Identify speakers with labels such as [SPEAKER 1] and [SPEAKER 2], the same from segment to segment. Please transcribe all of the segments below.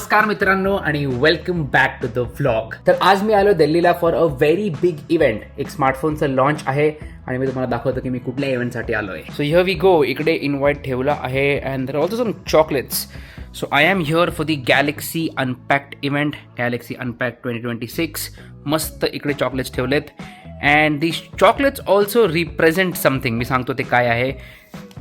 [SPEAKER 1] नमस्कार मित्रांनो आणि welcome back to the vlog. तर आज मी आलो दिल्लीला for a very big event. एक स्मार्टफोनचं लॉन्च आहे आणि मी तुम्हाला दाखवतो की मी कुठल्या इव्हेंटसाठी आलोय. So here we go. इकडे इन्व्हाइट ठेवला आहे and there also some chocolates. So I am here for the Galaxy Unpacked event, Galaxy Unpacked 2026. मस्त इकडे चॉकलेट्स ठेवलेत and the chocolates also represent something. मी सांगतो ते काय आहे.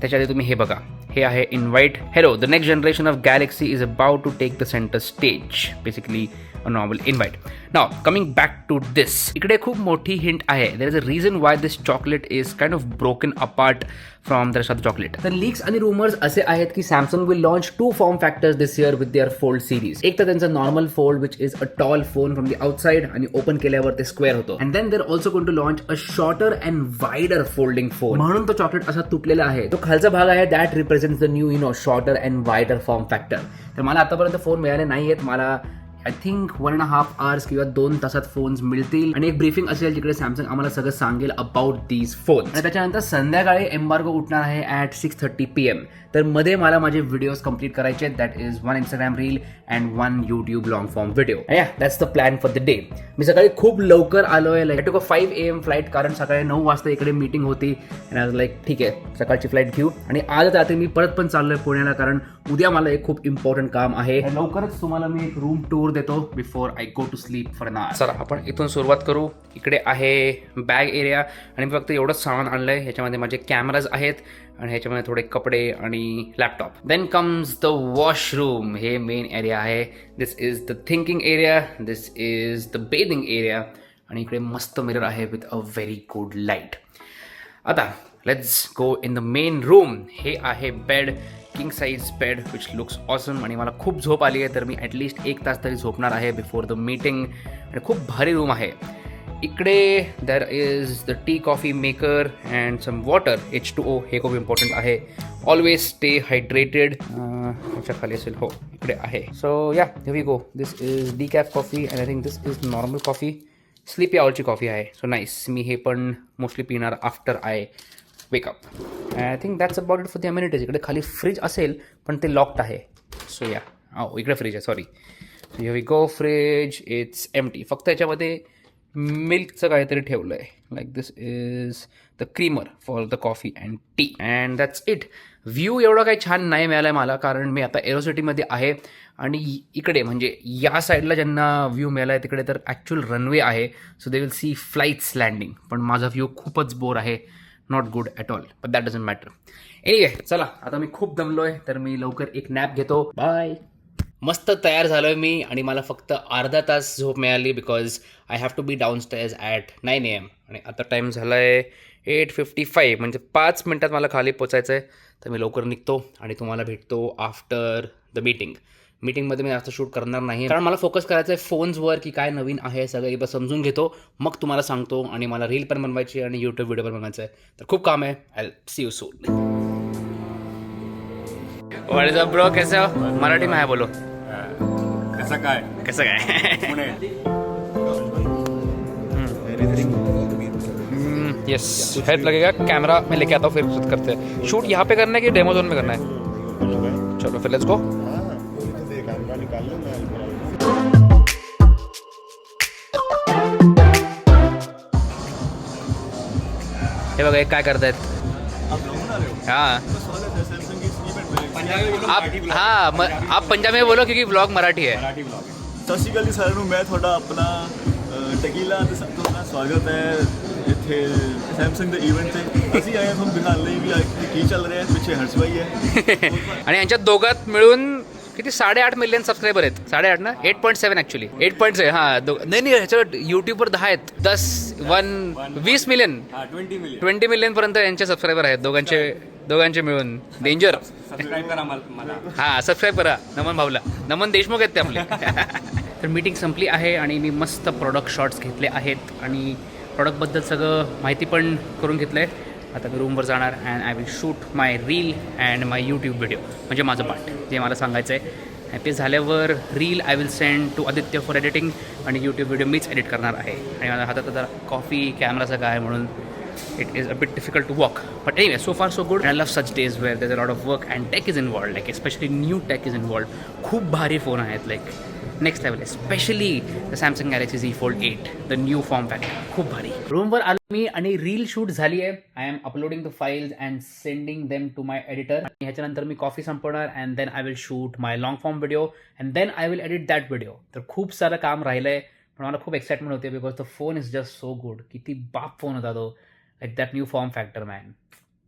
[SPEAKER 1] त्याच्या आधी तुम्ही हे बघा. हे आहे invite. Hello, the next generation of Galaxy is about to take the centre stage. Basically a normal invite. Now coming back to this. इकडे खूप मोठी हिंट आहे. There is a reason why this chocolate is kind of broken apart from the rest of the chocolate. तर leaks आणि rumours असे आहेत की Samsung will launch 2 form factors this year with their Fold series. एक तर त्यांचा normal fold which is a tall phone from the outside आणि open केल्यावर ते स्क्वेअर होतो. And then they're also going to launch a shorter and wider folding phone. म्हणून तो chocolate असा तुटलेला आहे. तो खालचा भाग आहे that represents the new shorter and wider form factor. तर मला आतापर्यंत फोन मिळाले नाही आहेत. मला आय थिंक 1.5 hours किंवा 2 तासात फोन्स मिळतील आणि एक ब्रीफिंग असेल जिकडे सॅमसंग आम्हाला सगळं सांगेल अबाउट दीज फोन्स. आणि त्याच्यानंतर संध्याकाळी एम्बार्गो उठणार आहे ॲट 6:30 PM. तर मध्ये मला माझे व्हिडिओज कंप्लीट करायचे. That is 1 Instagram reel and 1 YouTube long form video. Yeah that's the plan for the day. मी सकाळी खूप लवकर आलोय. लाईक टू 5 AM फ्लाईट, कारण सकाळी 9 वाजता इकडे मीटिंग होती. अँड लाईक ठीक आहे सकाळची फ्लाईट घेऊ. आणि आज रात्री मी परत पण चाललोय पुण्याला, कारण उद्या मला एक खूप इम्पॉर्टंट काम आहे. लवकरच तुम्हाला मी एक रूम टूर देतो before I go to sleep for an hour. चला आपण इथून सुरुवात करू. इकडे आहे बॅग एरिया आणि मी फक्त एवढंच सामान आणलंय. ह्याच्यामध्ये माझे कॅमेराज आहेत आणि ह्याच्यामध्ये थोडे कपडे आणि laptop. Then comes the washroom. हे मेन एरिया आहे. This is the thinking area. This is the bathing area. आणि इकडे मस्त मिरर आहे with a very good light. आता let's go in the main room. हे आहे bed, king size bed which looks awesome. आणि मला खूप झोप आली आहे तर मी ॲटलिस्ट 1 तास तरी झोपणार आहे बिफोर द मीटिंग. आणि खूप भारी रूम आहे. इकडे there is the tea coffee maker and some water, H2O. हे खूप इम्पॉर्टंट आहे. Always stay hydrated. ह्याच्या खाली असेल. हो इकडे आहे. So yeah here we go. This is decaf coffee and I think this is normal coffee. Sleepy आउलची कॉफी आहे. So nice. मी हे पण मोस्टली पिणार after I wake up. I think that's about it for the amenities. इकडे खाली fridge असेल पण ते लॉक्ड आहे. सो या इकडे फ्रीज आहे. Sorry. So here we go. Fridge it's empty. फक्त याच्यामध्ये मिल्कचं काहीतरी ठेवलं आहे. Like this is the creamer for the coffee and tea and that's it. View एवढा काही छान नाही मिळाला आहे मला, कारण मी आता एरोसिटीमध्ये आहे आणि इकडे म्हणजे या साईडला ज्यांना व्ह्यू मिळाला आहे तिकडे तर ॲक्च्युअल रनवे आहे. So they will see flights landing. पण माझा व्ह्यू खूपच बोर आहे. Not good at all, but that doesn't matter. Anyway चला आता मी खूप दमलोय तर मी लवकर एक नॅप घेतो. बाय. मस्त तयार झालोय मी आणि मला फक्त अर्धा तास झोप मिळाली because I have to be downstairs at 9 AM. आणि आता टाईम झाला आहे 8:55. म्हणजे 5 मिनटात मला खाली पोचायचं आहे. तर मी लवकर निघतो आणि तुम्हाला भेटतो आफ्टर द मीटिंग. मीटिंगमध्ये मी जास्त शूट करणार नाही कारण मला फोकस करायचं आहे फोन्सवर की काय नवीन आहे सगळं एकदा समजून घेतो, मग तुम्हाला सांगतो. आणि मला रील पण बनवायची आणि यूट्यूब व्हिडिओ पण बनवायचं आहे. तर खूप काम आहे. I see you soon. What is up bro? कैसे हो? मराठी में है बोलो.
[SPEAKER 2] कसं काय पुणे.
[SPEAKER 1] यस हेल्प लगेगा. कैमरा मैं लेके आता हूँ फिर करते हैं. शूट यहाँ पे करना है कि डेमो जोन में करना है? चलो फिर लेट्स गो. हे बघा काय करतायत. हाँ आप पंजाबी में बोलो क्योंकि ब्लॉग मराठी है.
[SPEAKER 2] ਸਤਿ ਸ਼੍ਰੀ ਅਕਾਲ ਜੀ ਸਾਰਿਆਂ ਨੂੰ. ਮੈਂ ਤੁਹਾਡਾ ਆਪਣਾ ਟਕੀਲਾ ਤੇ ਸਭ ਤੋਂ ਪਹਿਲਾਂ ਸਵਾਗਤ ਹੈ ਇੱਥੇ ਸੈਮਸੰਗ ਦੇ ਇਵੈਂਟ ਤੇ. ਅਸੀਂ ਆਏ ਹਾਂ ਤੁਹਾਨੂੰ ਦਿਖਾਉਣ ਲਈ ਵੀ ਕੀ ਚੱਲ ਰਿਹਾ ਹੈ. ਪਿੱਛੇ ਹਰਸ਼ ਭਾਈ ਹੈ
[SPEAKER 1] आणि यांच्यात दोघात मिळून किती 8.5 मिलियन सबस्क्रायबर आहेत. 8.5 ना 8.7 ॲक्च्युली 8.7. हां नाही ह्याच्यावर यूट्यूबवर 10 आहेत. 20 मिलियन 20 मिलियन पर्यंत यांचे सबस्क्रायबर आहेत दोघांचे मिळून. डेंजर.
[SPEAKER 2] सबस्क्राईब करा मला.
[SPEAKER 1] हां सबस्क्राईब करा नमन भाऊला. नमन देशमुख आहेत ते आपले. तर मीटिंग संपली आहे आणि मी मस्त प्रॉडक्ट शॉट्स घेतले आहेत आणि प्रॉडक्टबद्दल सगळं माहिती पण करून घेतलं आहे. आता मी रूमवर जाणार and I will shoot my reel and my YouTube video. म्हणजे माझं पार्ट जे मला सांगायचं आहे. ते झाल्यावर reel I will send to Aditya for editing आणि यूट्यूब व्हिडिओ मीच एडिट करणार आहे. आणि माझ्या हातात आता कॉफी कॅमेराचं काय म्हणून it is a bit difficult to walk. But anyway, so far so good. And I love such days where there's a lot of work and tech is involved, like especially new tech is involved. खूप भारी phone आहेत, like next level, especially the Samsung Galaxy Z Fold 8, the new form factor. खूप भारी. रूमवर आलो मी आणि reel shoot झाली आहे. I am uploading the files and sending them to my editor. ह्याच्यानंतर मी कॉफी संपवणार and then I will shoot my long form video and then I will edit that video. तर खूप सारं काम राहिलंय, पण मला खूप एक्साइटमेंट होते because the phone is just so good. किती बाप फोन होता तो, like that new form factor man,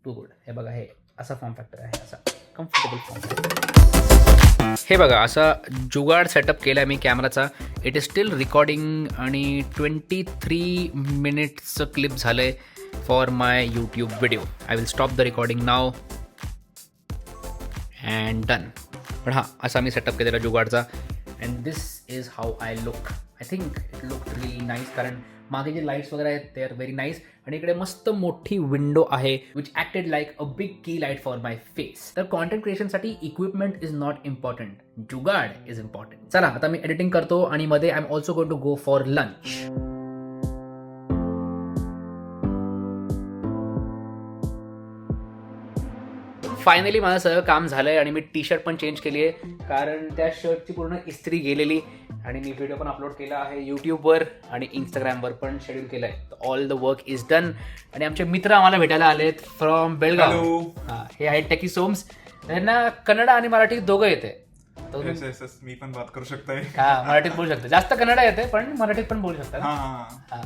[SPEAKER 1] too good. हे बघा, हे असा फॉर्म फॅक्टर आहे, असा कम्फर्टेबल फॉर्म फॅक्टर. हे बघा, असा जुगाड सेटअप केला मी कॅमेराचा. इट इज स्टील रेकॉर्डिंग आणि 23 मिनिट्सचं क्लिप झालं आहे for my YouTube video. I will stop the recording now and done. पण हां, असा मी सेटअप केलेला जुगाडचा and this is how I look. I think it look really nice, कारण मागे जे लाईट्स वगैरे आहेत ते आर व्हेरी नाईस. आणि इकडे मस्त मोठी विंडो आहे which acted like a big key light for my face. तर कॉन्टेंट क्रिएशनसाठी इक्विपमेंट इज नॉट इम्पॉर्टंट, जुगाड इज इम्पॉर्टंट. चला, आता मी एडिटिंग करतो आणि मध्ये I am also going to go for lunch. Finally माझं सगळं काम झालं आहे आणि मी टी शर्ट पण चेंज केली आहे, कारण त्या शर्टची पूर्ण इस्त्री गेलेली. आणि मी व्हिडिओ पण अपलोड केला आहे यूट्यूबवर आणि इंस्टाग्रामवर पण शेड्यूल केलं आहे. तर all the work is done. आणि आमचे मित्र आम्हाला भेटायला आलेत फ्रॉम बेळगाव. हां, हे आहेत टेकी सोम्स. त्यांना कन्नड आणि मराठी दोघं येते.
[SPEAKER 3] मी पण बात करू शकते.
[SPEAKER 1] हां, मराठीत बोलू शकते. जास्त कन्नड येते पण मराठीत पण बोलू शकतात.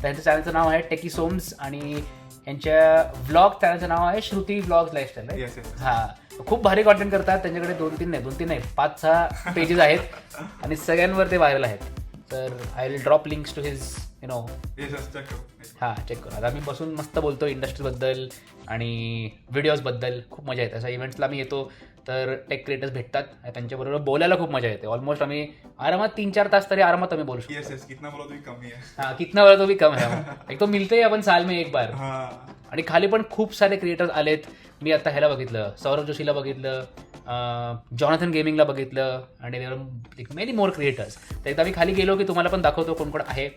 [SPEAKER 1] त्यांच्या चॅनलचं नाव आहे टेकी सोम्स आणि यांच्या व्लॉग चॅनलचं नाव आहे श्रुती व्लॉग्स लाईफस्टाईल. हां, खूप भारी कॉन्टेंट करतात. त्यांच्याकडे 2-3 नाही 5-6 पेजेस आहेत आणि सगळ्यांवर ते व्हायरल आहेत. तर I will drop links to his हां, चेक करू. आता मी बसून मस्त बोलतो इंडस्ट्रीबद्दल आणि व्हिडिओजबद्दल. खूप मजा येते. अशा इव्हेंट्सला मी येतो तर टेक क्रिएटर्स भेटतात, त्यांच्याबरोबर बोलायला खूप मजा येते. ऑलमोस्ट आम्ही आरामात 3-4 तास तरी आरामात आम्ही बोलू शकतो.
[SPEAKER 3] कितना बोला तो कमी आहे.
[SPEAKER 1] हां, कितना बोला तो भी कम है. एक तो मिलते अपन साल में एक बार. आणि खाली पण खूप सारे क्रिएटर्स आलेत. मी आता ह्याला बघितलं, सौरभ जोशीला बघितलं, जॉनाथन गेमिंगला बघितलं आणि मेनी मोर क्रिएटर्स. तर एकदा मी खाली गेलो की तुम्हाला पण दाखवतो कोण कोण आहे.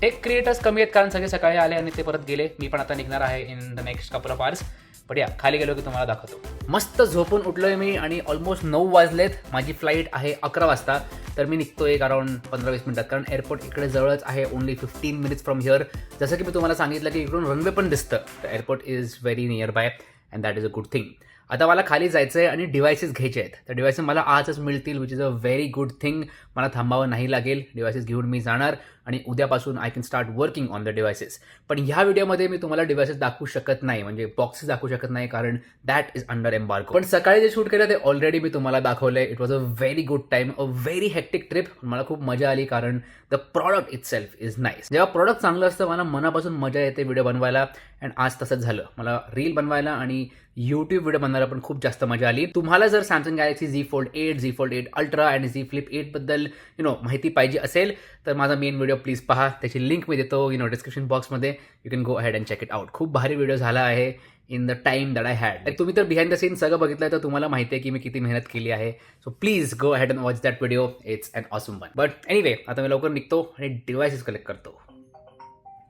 [SPEAKER 1] टेक क्रिएटर्स कमी आहेत कारण सगळे सकाळी आले आणि ते परत गेले. मी पण आता निघणार आहे in the next couple of hours. पण या खाली गेलो की तुम्हाला दाखवतो. मस्त झोपून उठलोय मी आणि ऑलमोस्ट 9 वाजलेत. माझी फ्लाईट आहे 11 वाजता. तर मी निघतो एक अराउंड 15-20 मिनिटात, कारण एअरपोर्ट इकडे जवळच आहे. Only 15 minutes from here. जसं की मी तुम्हाला सांगितलं की इकडून रनवे पण दिसतं. तर airport is very near by and that is a good thing. आता मला खाली जायचं आहे आणि डिव्हायसेस घ्यायचे आहेत. तर डिव्हायसेस मला आजच मिळतील which is a very good thing. मला थांबावं नाही लागेल. डिव्हायसेस घेऊन मी जाणार आणि उद्यापासून I can start working on the devices. पण ह्या व्हिडिओमध्ये मी तुम्हाला डिव्हायसेस दाखवू शकत नाही, म्हणजे बॉक्सेस दाखवू शकत नाही, कारण दॅट इज अंडर एम्बार्गो. पण सकाळी जे शूट केलं ते ऑलरेडी मी तुम्हाला दाखवलंय. It was a very good time, a very hectic trip. मला खूप मजा आली कारण the product it self is nice. जेव्हा प्रॉडक्ट चांगलं असतं मला मनापासून मजा येते व्हिडिओ बनवायला. अँड आज तसंच झालं. मला रील बनवायला आणि यूट्यूब व्हिडिओ बनवायला पण खूप जास्त मजा आली. तुम्हाला जर Samsung Galaxy Z Fold 8, Z Fold 8 Ultra आणि Z Flip 8 बद्दल माहिती पाहिजे असेल तर माझा मेन व्हिडिओ प्लीज पहा. त्याची लिंक मी देतो डिस्क्रिप्शन बॉक्समध्ये. You can go ahead and check it out. खूप भारी व्हिडिओ झाला आहे in the time that I had. तुम्ही तर बिहाइंड द सीन सगळं बघितलं तर तुम्हाला माहिती आहे की मी किती मेहनत केली आहे. So please go ahead and watch that video. It's an awesome one. But anyway, आता मी लवकर निघतो आणि डिव्हायसेस कलेक्ट करतो.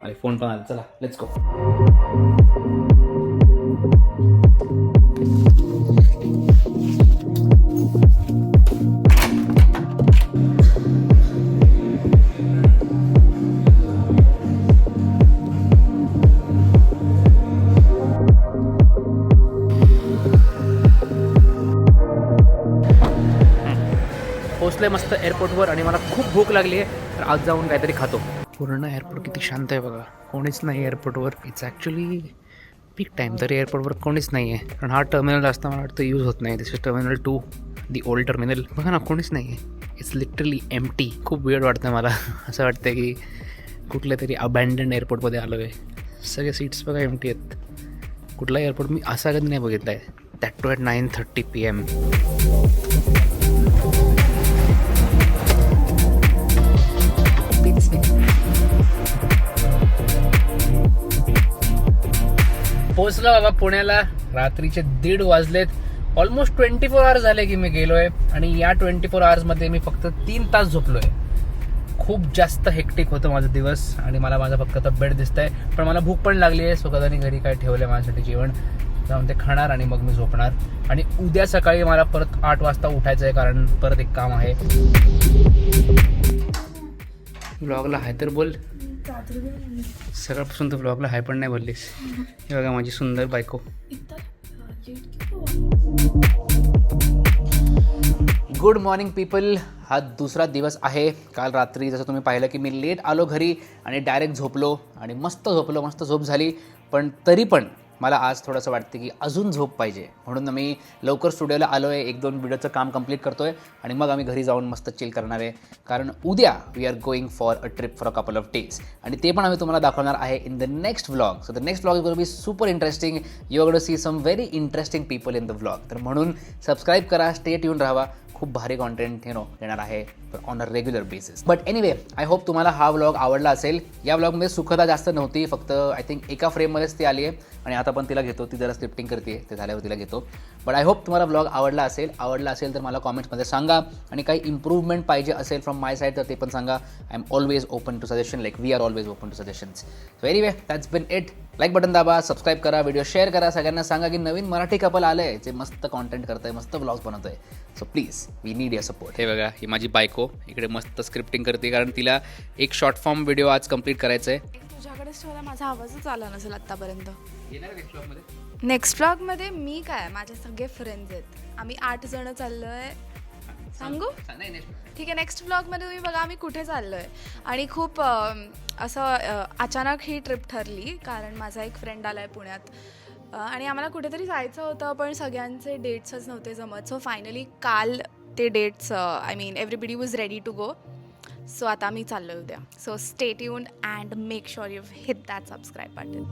[SPEAKER 1] आणि फोन पण आला. चला, लेट्स गो. पोचले मस्त एअरपोर्टवर आणि मला खूप भूक लागली आहे. तर आज जाऊन काहीतरी खातो. पूर्ण एअरपोर्ट किती शांत आहे बघा. कोणीच नाही एअरपोर्टवर. इट्स ॲक्च्युली पीक टाईम, तरी एअरपोर्टवर कोणीच नाही आहे. कारण हा टर्मिनल जास्त मला वाटतं यूज होत नाही. This is terminal 2, the old terminal. बघा ना, कोणीच नाही आहे. It's literally empty. खूप वेळ वाटतं मला. असं वाटतं की कुठल्या तरी अबॅन्डन्ड एअरपोर्टमध्ये आलो आहे. सगळे सीट्स बघा एम्प्टी आहेत. कुठला एअरपोर्ट मी असा कधी नाही बघितला आहे. That too at 9:30 PM. पोचलो बाबा पुण्याला. रात्रीचे 1:30 वाजलेत. ऑलमोस्ट 24 आवर्स झाले की मी गेलो आहे आणि या 24 आवर्समध्ये मी फक्त 3 तास झोपलो आहे. खूप जास्त हेक्टिक होतं माझं दिवस आणि मला माझा फक्त तब्येत दिसत आहे, पण मला भूक पण लागली आहे. सो कदानी घरी काय ठेवलं आहे माझ्यासाठी जेवण, जाऊन ते खाणार आणि मग मी झोपणार. आणि उद्या सकाळी मला परत 8 वाजता उठायचं आहे, कारण परत एक काम आहे. व्लॉगला हाय तर बोल. सकाळपासून तू व्लॉगला हाय पण नाही बोललीस. हे बघा माझी सुंदर बायको. Good morning people. हा दुसरा दिवस आहे. काल रात्री जसं तुम्ही पाहिलं की मी लेट आलो घरी आणि डायरेक्ट झोपलो आणि मस्त झोपलो, मस्त झोप झाली. पण तरी पण मला आज थोडंसं वाटतं की अजून झोप पाहिजे, म्हणून मी लवकर स्टुडिओला आलो आहे. 1-2 व्हिडिओचं काम कंप्लीट करतो आहे आणि मग आम्ही घरी जाऊन मस्त चिल करणार आहे. कारण उद्या we are going for a trip for a couple of days आणि ते पण आम्ही तुम्हाला दाखवणार आहे in the next vlog. So the next vlog is going to be super interesting. You are going to see some very interesting people in the vlog. तर म्हणून subscribe करा, स्टे ट्यून राहावा. खूप भारी कॉन्टेंट येणार आहे on a regular basis. But anyway, I hope तुम्हाला हा व्लॉग आवडला असेल. या व्लॉगमध्ये सुखदा जास्त नव्हती, फक्त आय थिंक एका फ्रेममध्येच ती आली आहे आणि आता पण तिला घेतो. ती जरा स्क्रिप्टिंग करते, ते झाल्यावर तिला घेतो. बट आय होप तुम्हाला व्लॉग आवडला असेल तर मला कॉमेंट्समध्ये सांगा आणि काही इम्प्रूव्हमेंट पाहिजे असेल फ्रॉम माय साईड तर ते पण सांगा. I am always open to suggestion, like we are always open to suggestions. So anyway, that's been it. Like button दाबा, सबस्क्राईब करा, व्हिडिओ शेअर करा, सगळ्यांना सांगा की नवीन मराठी कपल आलं आहे जे मस्त कॉन्टेंट करतं आहे, मस्त व्लॉग्स बनवतं आहे. So please we need your support. हे बघा, ही माझी बायको इकडे मस्त स्क्रिप्टिंग करते, कारण तिला एक शॉर्ट फॉर्म व्हिडिओ आज कंप्लीट करायचं आहे.
[SPEAKER 4] तुझ्याकडेच ठेवला, माझा आवाजच आला नसेल आत्तापर्यंत.
[SPEAKER 1] नेक्स्ट व्लॉगमध्ये
[SPEAKER 4] नेक्स्ट व्लॉगमध्ये मी काय, माझे सगळे फ्रेंड्स आहेत, आम्ही 8 जण चाललो आहे. सांगू? ठीक आहे, नेक्स्ट व्लॉगमध्ये तुम्ही बघा आम्ही कुठे चाललो आहे. आणि खूप असं अचानक ही ट्रिप ठरली, कारण माझा एक फ्रेंड आला आहे पुण्यात आणि आम्हाला कुठेतरी जायचं होतं, पण सगळ्यांचे डेट्सच नव्हते जमत. सो फायनली काल ते dates, I mean everybody was ready to go. So आता आम्ही चाललो उद्या. So stay tuned and make sure you hit that subscribe button.